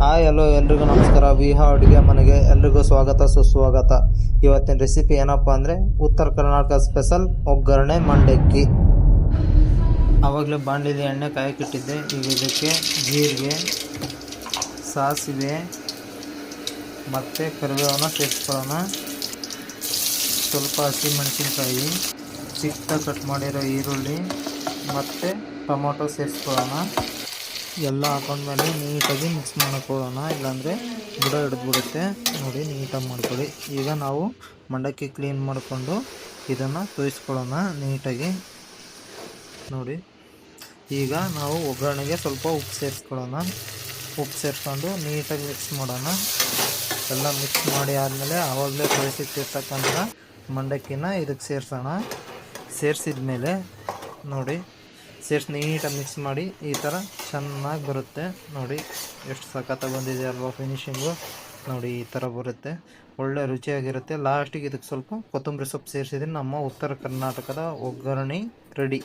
Hi hello ಎಲ್ರಿಗೂ ನಮಸ್ಕಾರ. ವಿಹಾ ಅಡುಗೆ ಮನೆಗೆ ಎಲ್ರಿಗೂ ಸ್ವಾಗತ ಸುಸ್ವಾಗತ. ಇವತ್ತಿನ ರೆಸಿಪಿ ಏನಪ್ಪ ಅಂದರೆ ಉತ್ತರ ಕರ್ನಾಟಕ ಸ್ಪೆಷಲ್ ಒಗ್ಗರಣೆ ಮಂಡಕ್ಕಿ. ಆವಾಗಲೇ ಬಾಣಲಿಲಿ ಎಣ್ಣೆ ಕಾಯಕ್ಕಿಟ್ಟಿದ್ದೆ. ಈಗ ಇದಕ್ಕೆ ಜೀರಿಗೆ, ಸಾಸಿವೆ ಮತ್ತು ಕರಿಬೇವನ್ನ ಸೇರಿಸ್ಕೊಳ್ಳೋಣ. ಸ್ವಲ್ಪ ಹಸಿಮೆಣಸಿನ್ಕಾಯಿ, ಚಿಕ್ಕ ಕಟ್ ಮಾಡಿರೋ ಈರುಳ್ಳಿ ಮತ್ತು ಟೊಮೊಟೊ ಸೇರಿಸ್ಕೊಳ್ಳೋಣ. ಎಲ್ಲ ಹಾಕೊಂಡ್ಮೇಲೆ ನೀಟಾಗಿ ಮಿಕ್ಸ್ ಮಾಡ್ಕೊಳ್ಳೋಣ, ಇಲ್ಲಾಂದರೆ ಬುಡ ಹಿಡಿದ್ಬಿಡುತ್ತೆ. ನೋಡಿ, ನೀಟಾಗಿ ಮಾಡ್ಕೊಳ್ಳಿ. ಈಗ ನಾವು ಮಂಡಕ್ಕಿ ಕ್ಲೀನ್ ಮಾಡಿಕೊಂಡು ಇದನ್ನು ತೋಯಿಸ್ಕೊಳ್ಳೋಣ ನೀಟಾಗಿ. ನೋಡಿ, ಈಗ ನಾವು ಒಗ್ಗರಣೆಗೆ ಸ್ವಲ್ಪ ಉಪ್ಪು ಸೇರಿಸ್ಕೊಳ್ಳೋಣ. ಉಪ್ಪು ಸೇರಿಸ್ಕೊಂಡು ನೀಟಾಗಿ ಮಿಕ್ಸ್ ಮಾಡೋಣ. ಎಲ್ಲ ಮಿಕ್ಸ್ ಮಾಡಿ ಆದಮೇಲೆ ಆವಾಗಲೇ ತೋರಿಸಿಟ್ಟಿರ್ತಕ್ಕಂಥ ಮಂಡಕ್ಕಿನ ಇದಕ್ಕೆ ಸೇರಿಸೋಣ. ಸೇರಿಸಿದ ಮೇಲೆ ನೋಡಿ, ಸೇರಿಸಿ ನೀಟಾಗಿ ಮಿಕ್ಸ್ ಮಾಡಿ ಈ ಥರ ಚೆನ್ನಾಗಿ ಬರುತ್ತೆ. ನೋಡಿ ಎಷ್ಟು ಸಖತ್ತಾಗಿ ಬಂದಿದೆ ಅಲ್ವಾ ಫಿನಿಶಿಂಗು. ನೋಡಿ, ಈ ಥರ ಬರುತ್ತೆ, ಒಳ್ಳೆ ರುಚಿಯಾಗಿರುತ್ತೆ. ಲಾಸ್ಟಿಗೆ ಇದಕ್ಕೆ ಸ್ವಲ್ಪ ಕೊತ್ತಂಬರಿ ಸೊಪ್ಪು ಸೇರಿಸಿದ್ರೆ ನಮ್ಮ ಉತ್ತರ ಕರ್ನಾಟಕದ ಒಗ್ಗರಣೆ ರೆಡಿ.